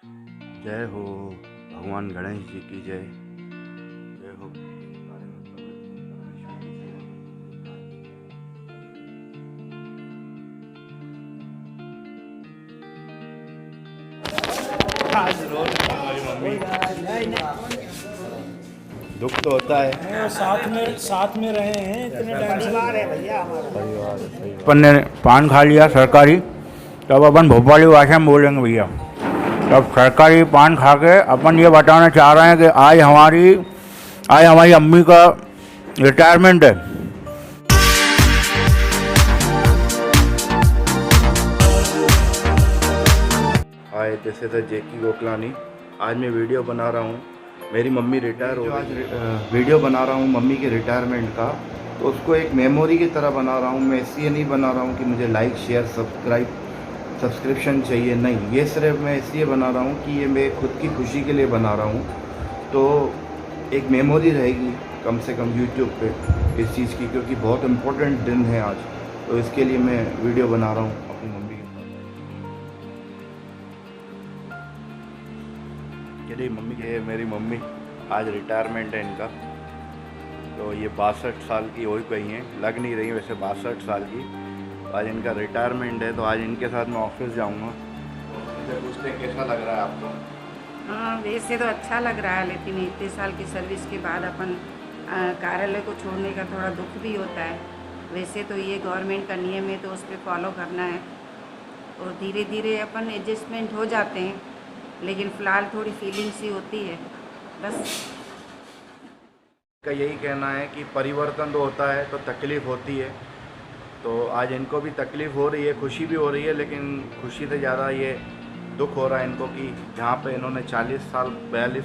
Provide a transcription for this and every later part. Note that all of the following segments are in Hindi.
जय हो भगवान गणेश जी की जय। जय हो। आज रोज हमारी मम्मी दुख तो होता है। साथ में रहे हैं, इतने टाइम से परिवार है भैया हमारा। अपन ने पान खा लिया सरकारी, तब अपन भोपाली भाषा में बोलेंगे भैया। तब सरकारी पान खा के अपन ये बताना चाह रहे हैं कि आज हमारी अम्मी का रिटायरमेंट है। हाय, दिस इज जेकी गोकलानी। आज मैं वीडियो बना रहा हूँ, मेरी मम्मी रिटायर हो गई। वीडियो बना रहा हूँ मम्मी के रिटायरमेंट का, तो उसको एक मेमोरी की तरह बना रहा हूँ। मैं इसलिए नहीं बना रहा हूँ कि मुझे लाइक शेयर सब्सक्रिप्शन चाहिए, नहीं, ये सिर्फ मैं इसलिए बना रहा हूँ कि ये मैं खुद की खुशी के लिए बना रहा हूँ। तो एक मेमोरी रहेगी कम से कम यूट्यूब पे इस चीज़ की, क्योंकि बहुत इम्पोर्टेंट दिन है आज। तो इसके लिए मैं वीडियो बना रहा हूँ अपनी मम्मी के साथ। ये मम्मी के, मेरी मम्मी आज रिटायरमेंट है इनका। तो ये 62 साल की हो गई हैं, लग नहीं रही वैसे 62 साल की। आज इनका रिटायरमेंट है, तो आज इनके साथ मैं ऑफिस जाऊंगा। इनसे पूछते हैं कैसा लग रहा है आपको। हाँ, वैसे तो अच्छा लग रहा है, लेकिन इतने साल की सर्विस के बाद अपन कार्यालय को छोड़ने का थोड़ा दुख भी होता है। वैसे तो ये गवर्नमेंट का नियम है, तो उस पर फॉलो करना है और धीरे धीरे अपन एडजस्टमेंट हो जाते हैं, लेकिन फ़िलहाल थोड़ी फीलिंग सी होती है बस। का यही कहना है कि परिवर्तन तो होता है तो तकलीफ़ होती है। तो आज इनको भी तकलीफ़ हो रही है, खुशी भी हो रही है, लेकिन खुशी से ज़्यादा ये दुख हो रहा है इनको कि जहाँ पे इन्होंने 42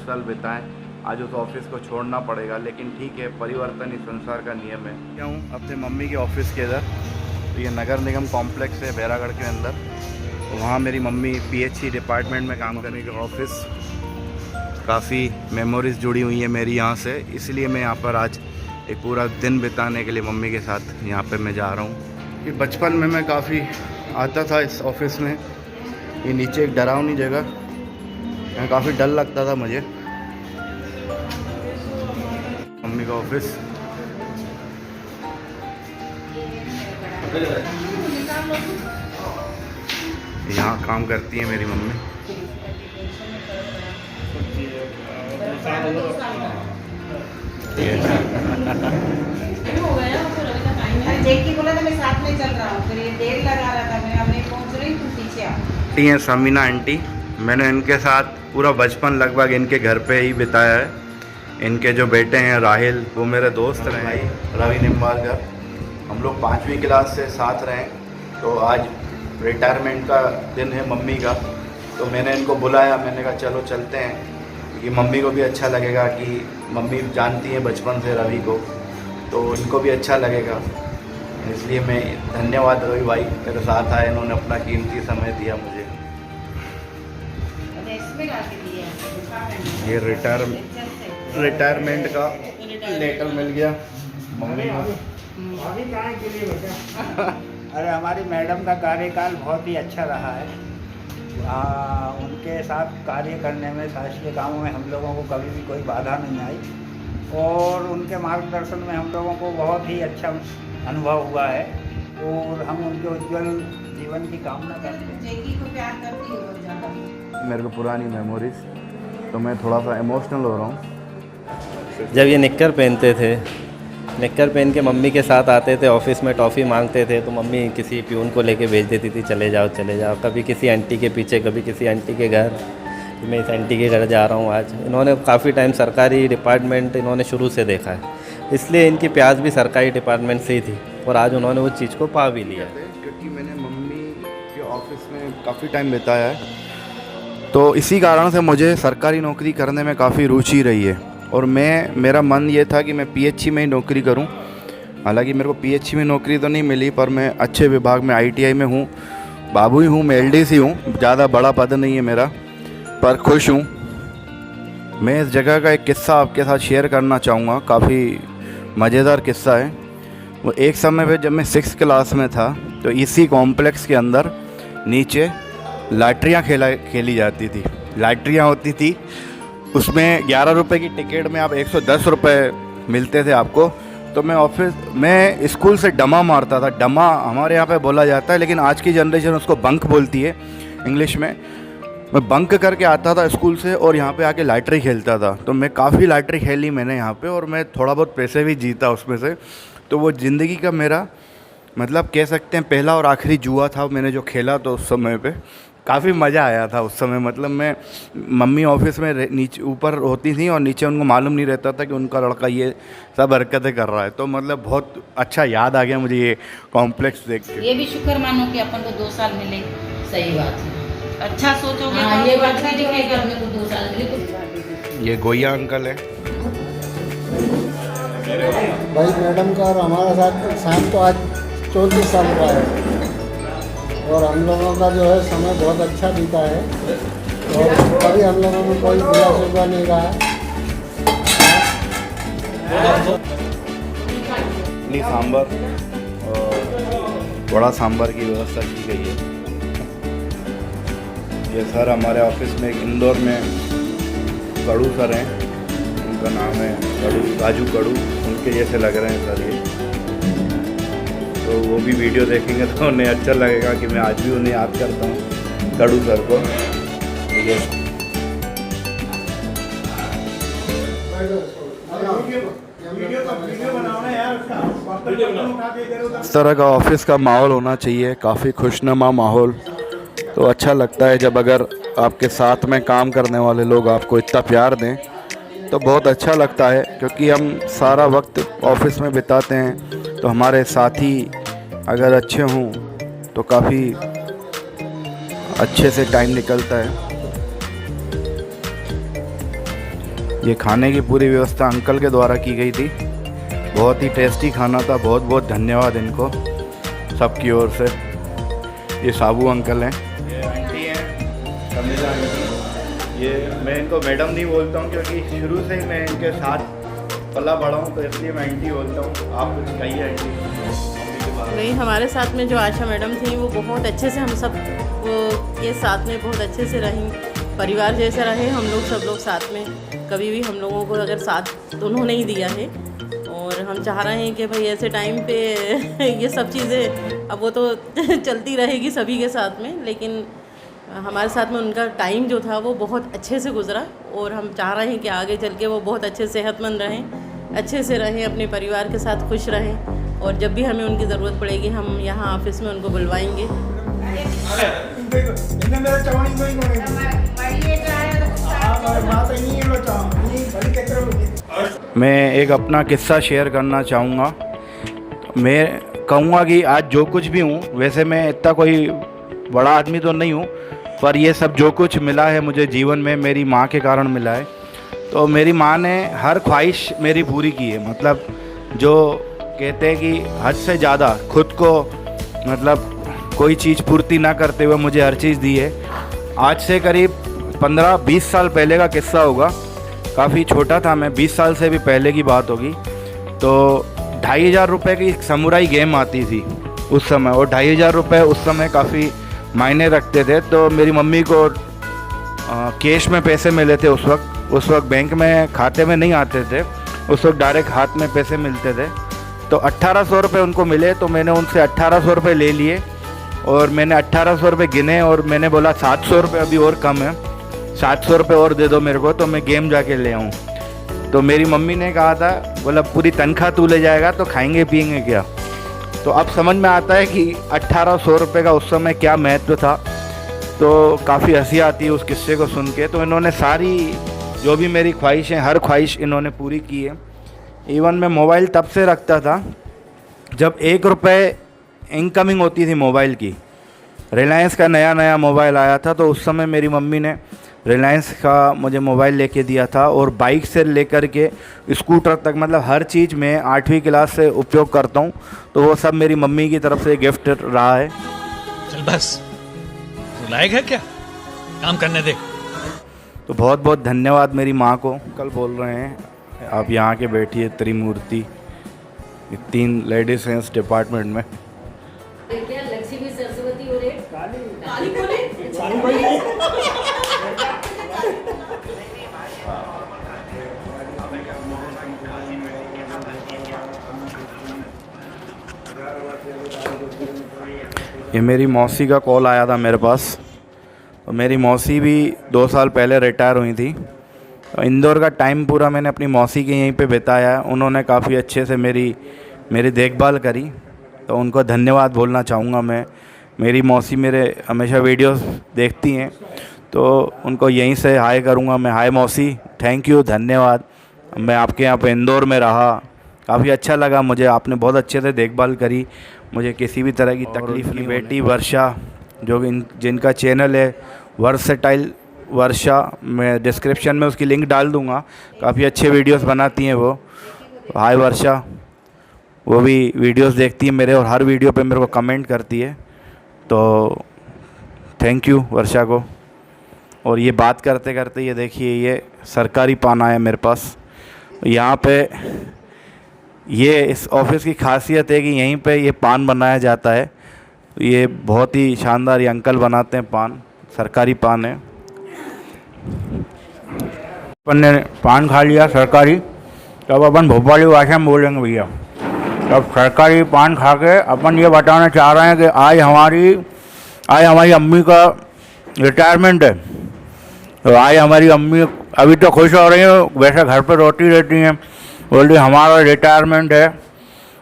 साल बिताए, आज उस ऑफिस को छोड़ना पड़ेगा। लेकिन ठीक है, परिवर्तन ही संसार का नियम है। क्या हूँ अपने मम्मी के ऑफिस के इधर, तो ये नगर निगम कॉम्प्लेक्स है बैरागढ़ के अंदर। तो वहाँ मेरी मम्मी PHC डिपार्टमेंट में काम करने के ऑफिस, काफ़ी मेमोरीज़ जुड़ी हुई है मेरी यहाँ से, इसलिए मैं यहाँ पर आज एक पूरा दिन बिताने के लिए मम्मी के साथ यहाँ पे मैं जा रहा हूँ। कि बचपन में मैं काफ़ी आता था इस ऑफिस में। ये नीचे एक डरावनी जगह, यहाँ काफ़ी डर लगता था मुझे। मम्मी का ऑफिस यहाँ काम करती है मेरी मम्मी। जेकी बोला था मैं साथ में चल रहा हूँ, फिर ये देर लगा रहा था, मैं अब नहीं पहुँच रही, तुम पीछे आओ। ये समीना आंटी, मैंने इनके साथ पूरा बचपन लगभग इनके घर पे ही बिताया है। इनके जो बेटे हैं राहिल, वो मेरे दोस्त रहे भाई रवि निम्बालकर। हम लोग 5वीं क्लास से साथ रहे। तो आज रिटायरमेंट का दिन है मम्मी का, तो मैंने इनको बुलाया, मैंने कहा चलो चलते हैं, क्योंकि मम्मी को भी अच्छा लगेगा कि मम्मी जानती है बचपन से रवि को, तो इनको भी अच्छा लगेगा। इसलिए मैं धन्यवाद रवि भाई, मेरे साथ आए, इन्होंने अपना कीमती समय दिया मुझे। ये रिटायरमेंट का लेटर मिल गया मम्मी को। अरे हमारी मैडम का कार्यकाल बहुत ही अच्छा रहा है। उनके साथ कार्य करने में, शासकीय कामों में हम लोगों को कभी भी कोई बाधा नहीं आई, और उनके मार्गदर्शन में हम लोगों को बहुत ही अच्छा अनुभव हुआ है, और हम उनके उज्जवल जीवन की कामना करते हैं। जेकी को प्यार करती हो ज़्यादा। मेरे को पुरानी मेमोरीज, तो मैं थोड़ा सा इमोशनल हो रहा हूँ। जब ये निक्कर पहनते थे, निक्कर पहन के मम्मी के साथ आते थे ऑफिस में, टॉफ़ी मांगते थे तो मम्मी किसी प्यून को लेके भेज देती थी, चले जाओ चले जाओ। कभी किसी आंटी के पीछे, कभी किसी आंटी के घर, मैं इस आंटी के घर जा रहा हूँ आज। इन्होंने काफ़ी टाइम सरकारी डिपार्टमेंट इन्होंने शुरू से देखा है, इसलिए इनकी प्यास भी सरकारी डिपार्टमेंट से ही थी, और आज उन्होंने उस चीज़ को पा भी लिया। क्योंकि मैंने मम्मी के ऑफिस में काफ़ी टाइम बिताया है, तो इसी कारण से मुझे सरकारी नौकरी करने में काफ़ी रुचि रही है। और मेरा मन ये था कि मैं PHC में ही नौकरी करूं। हालांकि मेरे को PHC में नौकरी तो नहीं मिली, पर मैं अच्छे विभाग में ITI में हूं, बाबू ही हूं, मैं LDC हूं, ज़्यादा बड़ा पद नहीं है मेरा, पर खुश हूं। मैं इस जगह का एक किस्सा आपके साथ शेयर करना चाहूँगा, काफ़ी मज़ेदार किस्सा है। वो एक समय पे जब मैं 6th क्लास में था, तो इसी कॉम्प्लेक्स के अंदर नीचे लॉटरियाँ खेली जाती थी। लॉटरियाँ होती थी, उसमें 11 रुपए की टिकट में आप 110 रुपए मिलते थे आपको। तो मैं स्कूल से डमा मारता था। डमा हमारे यहाँ पे बोला जाता है, लेकिन आज की जनरेशन उसको बंक बोलती है इंग्लिश में। मैं बंक करके आता था स्कूल से और यहाँ पे आके लॉटरी खेलता था। तो मैं काफ़ी लॉटरी खेली मैंने यहाँ पे, और मैं थोड़ा बहुत पैसे भी जीता उसमें से। तो वो ज़िंदगी का मेरा मतलब कह सकते हैं पहला और आखिरी जुआ था मैंने जो खेला। तो उस समय पे काफ़ी मज़ा आया था उस समय। मतलब मैं मम्मी ऑफिस में नीचे ऊपर होती थी और नीचे उनको मालूम नहीं रहता था कि उनका लड़का ये सब हरकतें कर रहा है। तो मतलब बहुत अच्छा याद आ गया मुझे ये कॉम्प्लेक्स देख के। ये भी शुक्र मानो कि अपन को 2 साल मिले। सही बात है, अच्छा सोचोगे तो ये बात नहीं दिखेगी अपने को 2 साल मिले तो। ये गोया अंकल है भाई मैडम का और हमारा साथ तो आज 34 साल का है, और हम लोगों का जो है समय बहुत अच्छा बीता है, और कभी हम लोगों में कोई बुरा शुक्र नहीं रहा है। इडली सांभर और बड़ा सांभर की व्यवस्था की गई है। ये सर हमारे ऑफिस में इंदौर में कड़ू सर हैं, उनका नाम है राजू कड़ू, उनके जैसे लग रहे हैं सर ये। तो वो भी वीडियो देखेंगे तो उन्हें अच्छा लगेगा कि मैं आज भी उन्हें याद करता हूँ, कड़ू सर को। ये इस तरह का ऑफिस का माहौल होना चाहिए, काफ़ी खुशनुमा माहौल। तो अच्छा लगता है जब अगर आपके साथ में काम करने वाले लोग आपको इतना प्यार दें, तो बहुत अच्छा लगता है। क्योंकि हम सारा वक्त ऑफिस में बिताते हैं, तो हमारे साथी अगर अच्छे हों तो काफ़ी अच्छे से टाइम निकलता है। ये खाने की पूरी व्यवस्था अंकल के द्वारा की गई थी, बहुत ही टेस्टी खाना था। बहुत बहुत धन्यवाद इनको सबकी ओर से। ये साबू अंकल हैं, ये आंटी हैं कमिला आंटी। ये मैं इनको मैडम नहीं बोलता हूँ क्योंकि शुरू से ही मैं इनके साथ पला बड़ा हूँ, तो इसलिए मैं आंटी बोलता हूँ। आप कुछ कहिए आंटी। नहीं, हमारे साथ में जो आशा मैडम थी वो बहुत अच्छे से हम सब के साथ में बहुत अच्छे से रहीं, परिवार जैसे रहे हम लोग सब लोग साथ में। कभी भी हम लोगों को अगर साथ तो उन्होंने ही दिया है, और हम चाह रहे हैं कि भाई ऐसे टाइम पे ये सब चीज़ें अब वो तो चलती रहेगी सभी के साथ में, लेकिन हमारे साथ में उनका टाइम जो था वो बहुत अच्छे से गुजरा। और हम चाह रहे हैं कि आगे चल के वो बहुत अच्छे सेहतमंद रहें, अच्छे से रहें, अपने परिवार के साथ खुश रहें, और जब भी हमें उनकी ज़रूरत पड़ेगी हम यहाँ ऑफिस में उनको बुलवाएंगे। मैं एक अपना किस्सा शेयर करना चाहूँगा। मैं कहूँगा कि आज जो कुछ भी हूँ, वैसे मैं इतना कोई बड़ा आदमी तो नहीं हूँ, पर ये सब जो कुछ मिला है मुझे जीवन में मेरी माँ के कारण मिला है। तो मेरी माँ ने हर ख्वाहिश मेरी पूरी की है। मतलब जो कहते हैं कि हद से ज़्यादा खुद को मतलब कोई चीज़ पूर्ति ना करते हुए मुझे हर चीज़ दी है। आज से करीब 15-20 साल पहले का किस्सा होगा, काफ़ी छोटा था मैं, 20 साल से भी पहले की बात होगी। तो 2500 रुपये की समुराई गेम आती थी उस समय, और 2500 रुपये उस समय काफ़ी मायने रखते थे। तो मेरी मम्मी को कैश में पैसे मिले थे उस वक्त बैंक में खाते में नहीं आते थे, उस वक्त डायरेक्ट हाथ में पैसे मिलते थे। तो 1800 रुपये उनको मिले, तो मैंने उनसे 1800 रुपये ले लिए, और मैंने 1800 रुपये गिने, और मैंने बोला 700 रुपये अभी और कम है, 700 रुपये और दे दो मेरे को, तो मैं गेम जाके ले आऊँ। तो मेरी मम्मी ने कहा था, बोला पूरी तनख्वाह तू ले जाएगा तो खाएंगे पिएंगे क्या। तो अब समझ में आता है कि 1800 रुपये का उस समय क्या महत्व था। तो काफ़ी हंसी आती है उस किस्से को सुन के। तो इन्होंने सारी जो भी मेरी ख्वाहिशें, हर ख्वाहिश इन्होंने पूरी की है। इवन मैं मोबाइल तब से रखता था जब 1 रुपये इनकमिंग होती थी मोबाइल की। रिलायंस का नया मोबाइल आया था, तो उस समय मेरी मम्मी ने रिलायंस का मुझे मोबाइल लेके दिया था। और बाइक से लेकर के स्कूटर तक, मतलब हर चीज़ में 8वीं क्लास से उपयोग करता हूँ। तो वो सब मेरी मम्मी की तरफ से गिफ्ट रहा है। चल बस, तू लायक है क्या, काम करने दे। तो बहुत बहुत धन्यवाद मेरी माँ को। कल बोल रहे हैं आप यहाँ के बैठिए त्रिमूर्ति, 3 लेडीज़ हैं इस डिपार्टमेंट में। क्या लक्ष्मी सरस्वती हो रहे काली बोले ये मेरी मौसी का कॉल आया था मेरे पास। तो मेरी मौसी भी 2 साल पहले रिटायर हुई थी। तो इंदौर का टाइम पूरा मैंने अपनी मौसी के यहीं पे बिताया। उन्होंने काफ़ी अच्छे से मेरी देखभाल करी, तो उनको धन्यवाद बोलना चाहूँगा मैं। मेरी मौसी मेरे हमेशा वीडियोस देखती हैं, तो उनको यहीं से हाय करूँगा मैं। हाय मौसी, थैंक यू, धन्यवाद। मैं आपके यहाँ पे इंदौर में रहा, काफ़ी अच्छा लगा मुझे। आपने बहुत अच्छे से देखभाल करी, मुझे किसी भी तरह की तकलीफ़ नहीं। बेटी वर्षा, जो जिनका चैनल है वर्सेटाइल वर्षा, मैं डिस्क्रिप्शन में उसकी लिंक डाल दूँगा। काफ़ी अच्छे वीडियोस बनाती हैं वो। हाय वर्षा, वो भी वीडियोस देखती है मेरे, और हर वीडियो पे मेरे को कमेंट करती है। तो थैंक यू वर्षा को। और ये बात करते करते ये देखिए, ये सरकारी पान आया मेरे पास। यहाँ पे ये इस ऑफिस की खासियत है कि यहीं पे ये पान बनाया जाता है। ये बहुत ही शानदार, ये अंकल बनाते हैं पान, सरकारी पान है। अपन ने पान खा लिया सरकारी, तब अपन भोपाली भाषा में बोलेंगे भैया। तब सरकारी पान खा के अपन ये बताना चाह रहे हैं कि आज हमारी अम्मी का रिटायरमेंट है। तो आज हमारी अम्मी अभी तो खुश हो रही हैं, वैसे घर पर रोती रहती हैं। बोल रही हमारा रिटायरमेंट है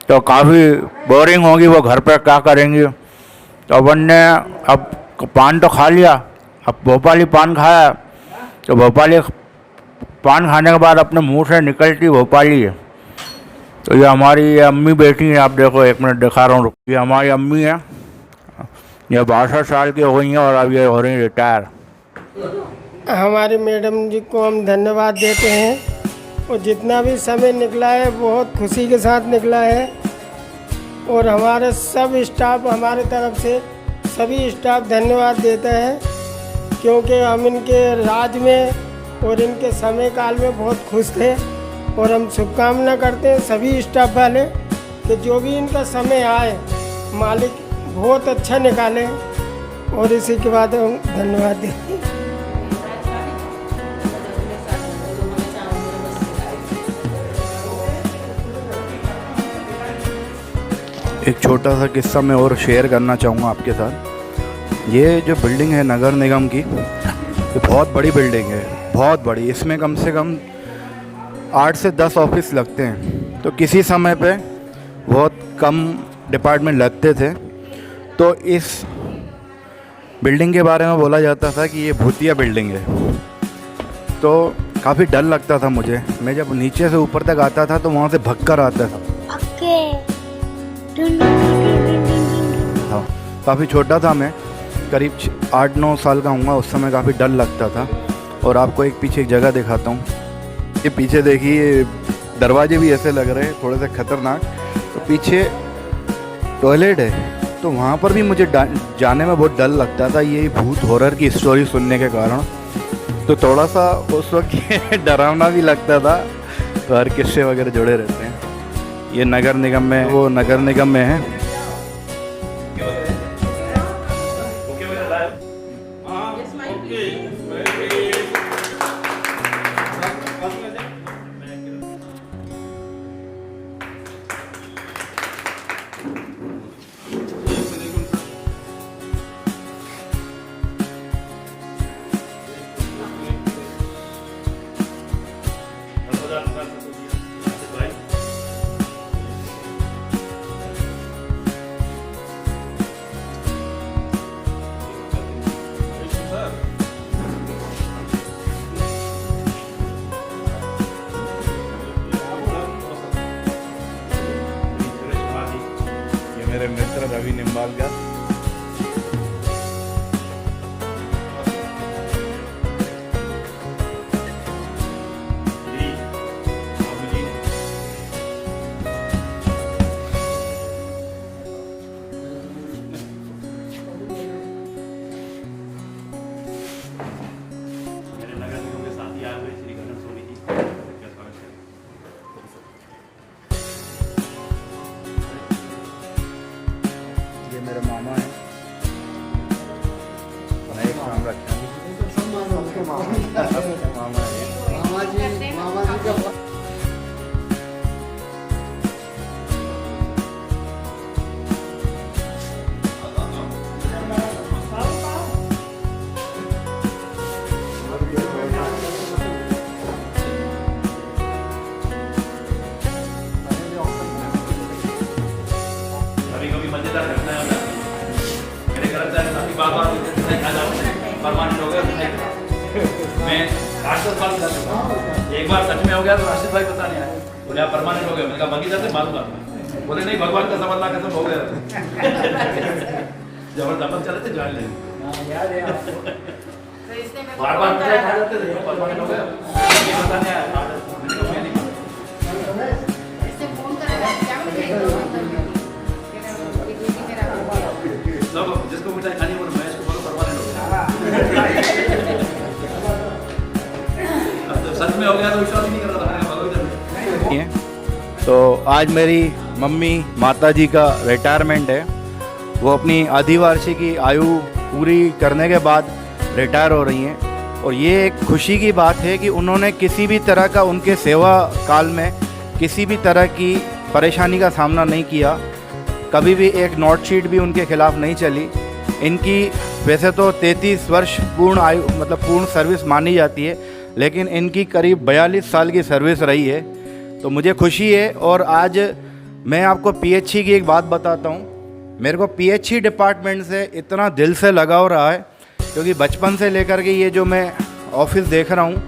तो काफ़ी बोरिंग होगी, वो घर पर क्या करेंगी। तो अपन ने अब पान तो खा लिया, अब भोपाली पान खाया। तो भोपाली पान खाने के बाद अपने मुंह से निकलती भोपाली है। तो ये हमारी अम्मी बैठी हैं, आप देखो, 1 मिनट दिखा रहा हूँ। ये हमारी अम्मी है, ये 62 साल की हो गई हैं और अब ये हो रही हैं रिटायर। हमारी मैडम जी को हम धन्यवाद देते हैं, और जितना भी समय निकला है बहुत खुशी के साथ निकला है। और हमारे सब स्टाफ, हमारे तरफ से सभी स्टाफ धन्यवाद देते हैं, क्योंकि हम इनके राज में और इनके समय काल में बहुत खुश थे। और हम शुभकामना करते हैं सभी स्टाफ वाले कि जो भी इनका समय आए मालिक बहुत अच्छा निकाले। और इसी के बाद हम धन्यवाद देते हैं। एक छोटा सा किस्सा मैं और शेयर करना चाहूँगा आपके साथ। ये जो बिल्डिंग है नगर निगम की, ये बहुत बड़ी बिल्डिंग है, बहुत बड़ी। इसमें कम से कम 8 से 10 ऑफिस लगते हैं। तो किसी समय पे बहुत कम डिपार्टमेंट लगते थे। तो इस बिल्डिंग के बारे में बोला जाता था कि ये भूतिया बिल्डिंग है। तो काफ़ी डर लगता था मुझे। मैं जब नीचे से ऊपर तक आता था तो वहाँ से भग कर आता था। हाँ, काफ़ी छोटा था मैं, करीब 8-9 साल का हूँगा। उस समय काफ़ी डर लगता था। और आपको एक पीछे एक जगह दिखाता हूँ। ये पीछे देखिए, दरवाजे भी ऐसे लग रहे हैं थोड़े से खतरनाक। तो पीछे टॉयलेट है, तो वहाँ पर भी मुझे जाने में बहुत डर लगता था, ये भूत हॉरर की स्टोरी सुनने के कारण। तो थोड़ा सा उस वक्त डरावना भी लगता था। तो हर किस्से वगैरह जुड़े रहते हैं। ये नगर निगम में, वो नगर निगम में है। मेरे मित्र रवि निम्बालकर। मेरे मामा हैं, एक नाम रखा मामा जी परमानेंट हो गया। मैं 8-10 साल कर चुका हूँ। एक बार सच में हो गया तो राशिद भाई पता नहीं आया, बोले आप परमानेंट हो गए। मैंने कहा बगीचा से मालूम आता, बोले नहीं भगवान का समझ ला कसम हो गया। जबरदस्त चले थे जान लेंगे, बार बार मुझे खा जाते थे, परमानेंट हो गया ये पता नहीं आया। मैंने कहा मैं नहीं सब जिसको मिठाई खानी वो मैं इसको बोलो परमानेंट हो गया। अब तो सच में हो गया तो विश्वास ही नहीं कर रहा था भगवान। तो आज मेरी मम्मी माता जी का रिटायरमेंट है। वो अपनी आधी वार्षिकी आयु पूरी करने के बाद रिटायर हो रही हैं, और ये एक खुशी की बात है कि उन्होंने किसी भी तरह का उनके सेवा काल में किसी भी तरह की परेशानी का सामना नहीं किया। कभी भी एक नोट शीट भी उनके खिलाफ नहीं चली। इनकी वैसे तो 33 वर्ष पूर्ण आयु मतलब पूर्ण सर्विस मानी जाती है, लेकिन इनकी करीब 42 साल की सर्विस रही है। तो मुझे खुशी है। और आज मैं आपको पीएचई की एक बात बताता हूँ। मेरे को पीएचई डिपार्टमेंट से इतना दिल से लगाव रहा है, क्योंकि बचपन से लेकर के ये जो मैं ऑफिस देख रहा हूँ,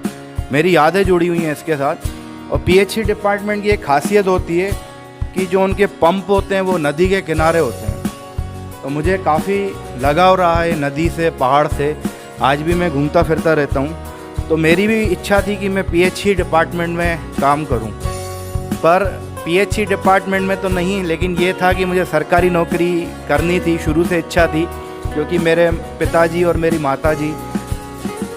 मेरी यादें जुड़ी हुई हैं इसके साथ। और पीएचई डिपार्टमेंट की एक खासियत होती है कि जो उनके पंप होते हैं वो नदी के किनारे होते हैं। तो मुझे काफ़ी लगाव रहा है नदी से, पहाड़ से। आज भी मैं घूमता फिरता रहता हूँ। तो मेरी भी इच्छा थी कि मैं पीएचई डिपार्टमेंट में काम करूँ, पर पीएचई डिपार्टमेंट में तो नहीं, लेकिन ये था कि मुझे सरकारी नौकरी करनी थी। शुरू से इच्छा थी, क्योंकि मेरे पिताजी और मेरी माताजी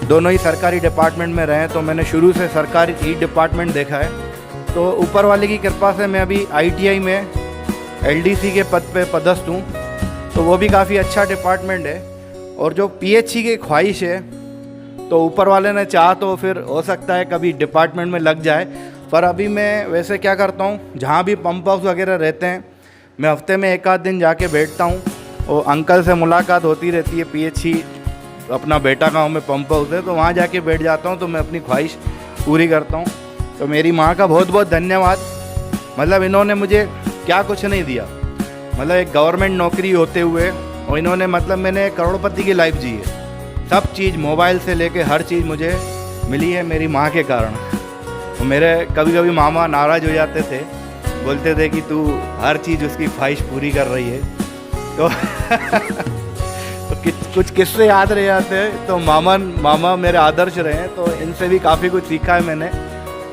दोनों ही सरकारी डिपार्टमेंट में रहे, तो मैंने शुरू से सरकारी ही डिपार्टमेंट देखा है। तो ऊपर वाले की कृपा से मैं अभी आईटीआई में एलडीसी के पद पे पदस्थ हूँ। तो वो भी काफ़ी अच्छा डिपार्टमेंट है। और जो पीएचई की ख्वाहिश है, तो ऊपर वाले ने चाहा तो फिर हो सकता है कभी डिपार्टमेंट में लग जाए। पर अभी मैं वैसे क्या करता हूँ, जहाँ भी पंप हाउस वगैरह रहते हैं, मैं हफ्ते में एक आध दिन जाके बैठता हूँ। और अंकल से मुलाकात होती रहती है। पीएचई अपना बेटा गाँव में पंप हाउस है, तो वहाँ जाके बैठ जाता हूँ, तो मैं अपनी ख्वाहिश पूरी करता हूँ। तो मेरी माँ का बहुत बहुत धन्यवाद। मतलब इन्होंने मुझे क्या कुछ नहीं दिया, मतलब एक गवर्नमेंट नौकरी होते हुए, और इन्होंने मतलब मैंने करोड़पति की लाइफ जी है। सब चीज़ मोबाइल से लेके हर चीज़ मुझे मिली है मेरी माँ के कारण। तो मेरे कभी कभी मामा नाराज़ हो जाते थे, बोलते थे कि तू हर चीज़ उसकी ख्वाहिश पूरी कर रही है। तो कुछ किस्से याद रह जाते हैं। तो मामा मेरे आदर्श रहे हैं, तो इनसे भी काफ़ी कुछ सीखा है मैंने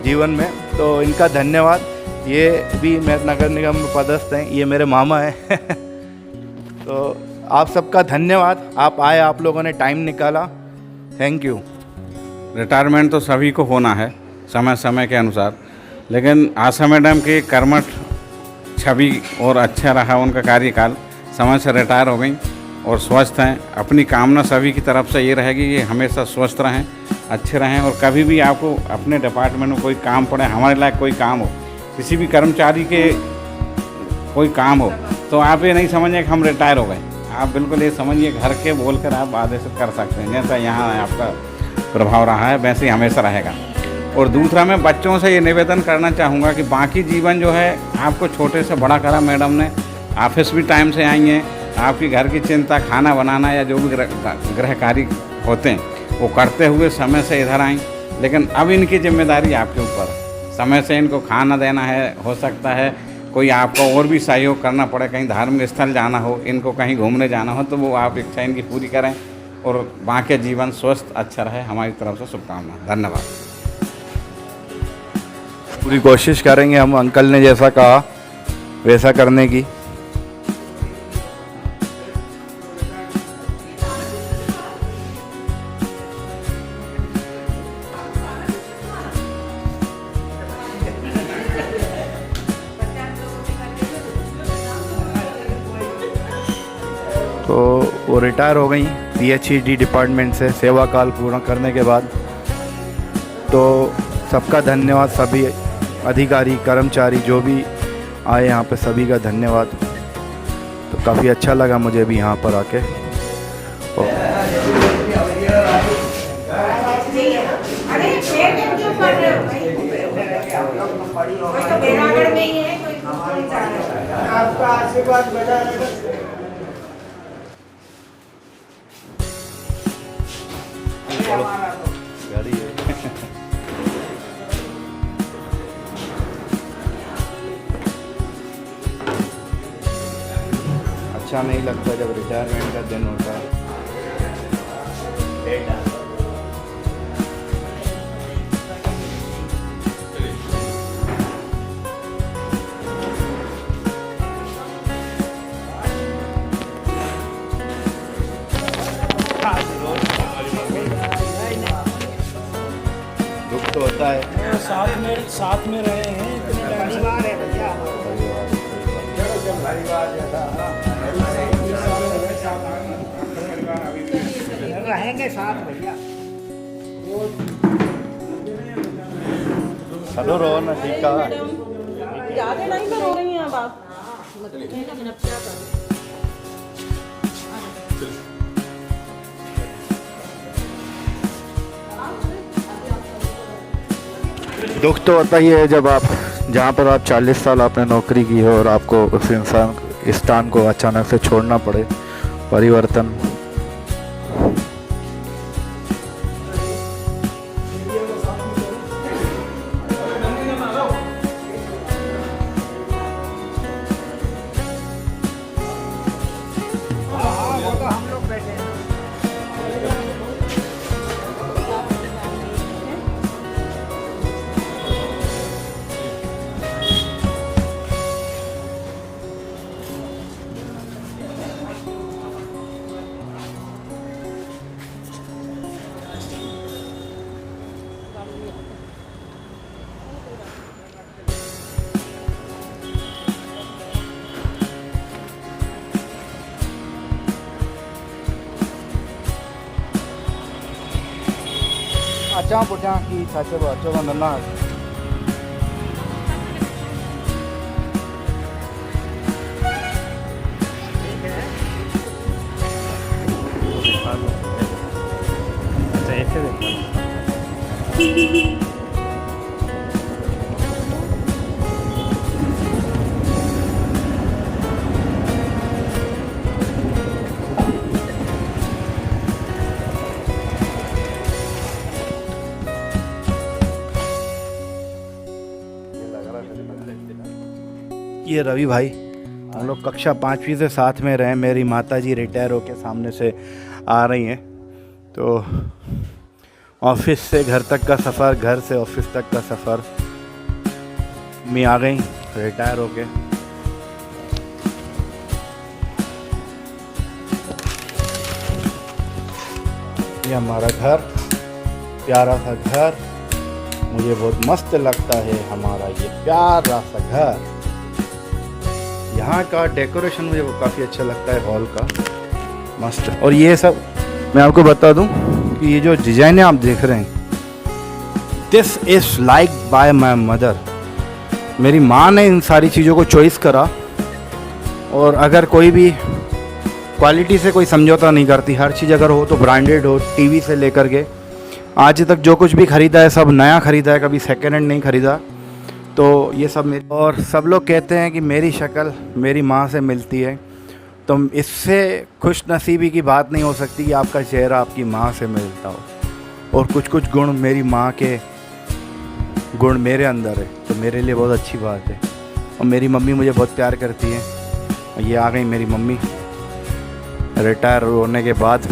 जीवन में। तो इनका धन्यवाद। ये भी मैं नगर निगम में पदस्थ हैं, ये मेरे मामा हैं। तो आप सबका धन्यवाद, आप आए, आप लोगों ने टाइम निकाला, थैंक यू। रिटायरमेंट तो सभी को होना है समय समय के अनुसार, लेकिन आशा मैडम की कर्मठ छवि और अच्छा रहा उनका कार्यकाल। समय से रिटायर हो गई और स्वस्थ हैं। अपनी कामना सभी की तरफ से ये रहेगी कि हमेशा स्वस्थ रहें, अच्छे रहें। और कभी भी आपको अपने डिपार्टमेंट में कोई काम पड़े, हमारे लायक कोई काम हो, किसी भी कर्मचारी के कोई काम हो, तो आप ये नहीं समझिए कि हम रिटायर हो गए। आप बिल्कुल ये समझिए घर के बोलकर आप आदेशित कर सकते हैं। जैसा यहाँ आपका प्रभाव रहा है वैसे ही हमेशा रहेगा। और दूसरा, मैं बच्चों से ये निवेदन करना चाहूँगा कि बाकी जीवन जो है आपको छोटे से बड़ा करा मैडम ने। ऑफिस भी टाइम से आई हैं, आपकी घर की चिंता, खाना बनाना या जो भी गृह कार्य होते हैं वो करते हुए समय से इधर आएँ। लेकिन अब इनकी जिम्मेदारी आपके ऊपर है। समय से इनको खाना देना है, हो सकता है कोई आपको और भी सहयोग करना पड़े, कहीं धार्मिक स्थल जाना हो, इनको कहीं घूमने जाना हो, तो वो आप इच्छा इनकी पूरी करें और बाकी जीवन स्वस्थ अच्छा रहे। हमारी तरफ से शुभकामनाएं। धन्यवाद। पूरी कोशिश करेंगे हम अंकल ने जैसा कहा वैसा करने की। तो वो रिटायर हो गई पीएचईडी डिपार्टमेंट से सेवा काल पूरा करने के बाद। तो सबका धन्यवाद, सभी अधिकारी कर्मचारी जो भी आए यहाँ पे सभी का धन्यवाद। तो काफ़ी अच्छा लगा मुझे भी यहाँ पर आके। आपका आशीर्वाद बना रहेगा। अच्छा नहीं लगता जब रिटायरमेंट का दिन होता है। दुख तो होता है। साथ में रहे हैं इतने परिवार है भैया, रहेंगे साथ भैया। चलो रो ना, ठीक है। ज़्यादा नहीं तो रो रही हैं अब आप। दुख तो होता ही है जब आप जहाँ पर आप 40 साल आपने नौकरी की हो और आपको उस इंसान स्थान को अचानक से छोड़ना पड़े। परिवर्तन वो तो हम लोग बैठे हैं। अच्छा पुछा कि साचे बच्चों का नन्ना अच्छा ऐसे देखो। ये रवि भाई, हम लोग कक्षा 5वीं से साथ में रहे। मेरी माता जी रिटायर होके सामने से आ रही हैं, तो ऑफिस से घर तक का सफ़र, घर से ऑफिस तक का सफ़र में आ गई रिटायर होके। ये हमारा घर, प्यारा सा घर, मुझे बहुत मस्त लगता है हमारा ये प्यारा सा घर। यहाँ का डेकोरेशन मुझे काफ़ी अच्छा लगता है, हॉल का मस्त। और ये सब मैं आपको बता दूं कि ये जो डिज़ाइनें आप देख रहे हैं, this is like by my mother. मेरी माँ ने इन सारी चीज़ों को चॉइस करा, और अगर कोई भी क्वालिटी से कोई समझौता नहीं करती। हर चीज़ अगर हो तो ब्रांडेड हो, टीवी से लेकर के आज तक जो कुछ भी ख़रीदा है सब नया ख़रीदा है, कभी सेकेंड हैंड नहीं ख़रीदा। तो ये सब मेरी, और सब लोग कहते हैं कि मेरी शक्ल मेरी माँ से मिलती है, तो इससे खुश नसीबी की बात नहीं हो सकती कि आपका चेहरा आपकी माँ से मिलता हो। और कुछ कुछ गुण मेरी माँ के गुण मेरे अंदर है, तो मेरे लिए बहुत अच्छी बात है। और मेरी मम्मी मुझे बहुत प्यार करती है। और ये आ गई मेरी मम्मी रिटायर होने के बाद।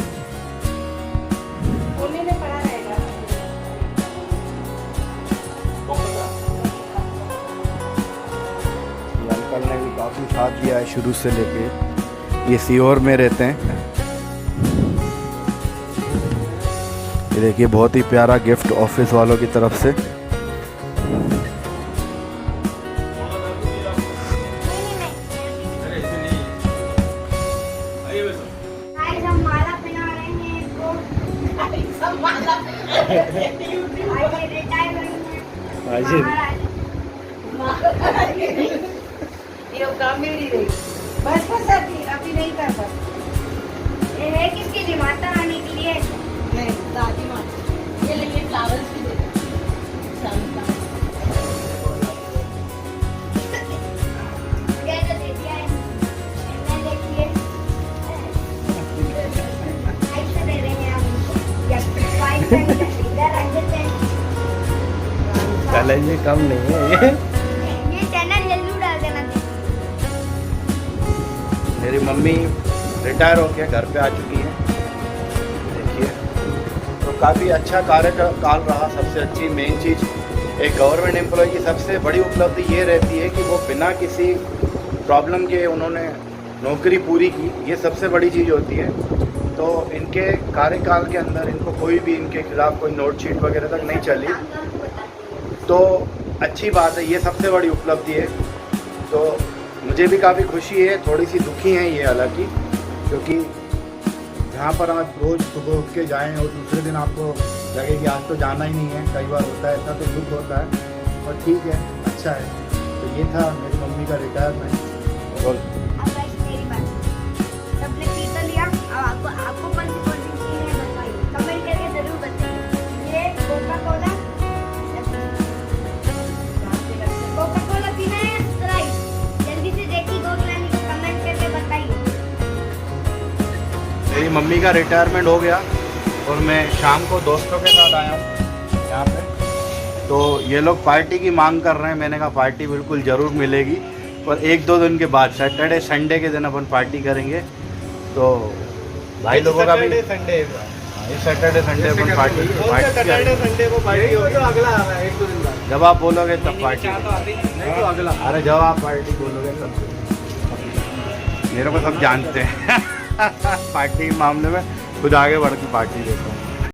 अंकल ने भी काफ़ी साथ दिया है शुरू से लेके। ये सीहोर में रहते हैं। ये देखिए बहुत ही प्यारा गिफ्ट ऑफिस वालों की तरफ से। बस बस अभी नहीं कर सकते। ये है किसके लिए? माता रानी के लिए? नहीं, दादी माँ। ये लेकिन फ्लावर्स भी दे दो। ये जो दे दिया है, इतना देखिए। ऐसे दे देंगे हम उनको। या 5 इधर रख देते हैं। कलर ये कम नहीं है। ये चैनल जल्दी डाल देना। मेरी मम्मी रिटायर होकर घर पे आ चुकी हैं, देखिए। तो काफ़ी अच्छा कार्यकाल रहा। सबसे अच्छी मेन चीज़ एक गवर्नमेंट एम्प्लॉय की सबसे बड़ी उपलब्धि ये रहती है कि वो बिना किसी प्रॉब्लम के उन्होंने नौकरी पूरी की, ये सबसे बड़ी चीज़ होती है। तो इनके कार्यकाल के अंदर इनको कोई भी इनके खिलाफ़ कोई नोटशीट वगैरह तक नहीं चली, तो अच्छी बात है, ये सबसे बड़ी उपलब्धि है। तो मुझे भी काफ़ी खुशी है, थोड़ी सी दुखी हैं ये हालांकि, क्योंकि जहाँ पर आप रोज़ सुबह उठ के जाएँ और दूसरे दिन आपको लगे कि आज तो जाना ही नहीं है, कई बार होता है ऐसा, तो दुख होता है। और ठीक है, अच्छा है। तो ये था मेरी मम्मी का रिटायरमेंट। और सबने पी तो लिया, अब आपको कौन सी कोल्ड ड्रिंक पीनी है बताइए, कमेंट करके जरूर बताइए। ये कोका कोला पीना है, स्प्राइट, जल्दी से देखिए कोक लाने को कमेंट करके बताइए। मेरी मम्मी का रिटायरमेंट हो गया और मैं शाम को दोस्तों के साथ आया हूँ यहाँ पे। तो ये लोग पार्टी की मांग कर रहे हैं, मैंने कहा पार्टी बिल्कुल ज़रूर मिलेगी, पर 1-2 दिन के बाद सैटरडे संडे के दिन अपन पार्टी करेंगे। तो भाई लोगों का भी संडे इस सैटरडे संडे अपन पार्टी संडे को पार्टी होगी, तो अगला आ रहा है 1-2 दिन बाद। जब आप बोलोगे तब पार्टी, नहीं तो अगला। अरे जब आप पार्टी बोलोगे तब। मेरे को सब जानते हैं पार्टी के मामले में खुद आगे बढ़ के पार्टी देता हूँ।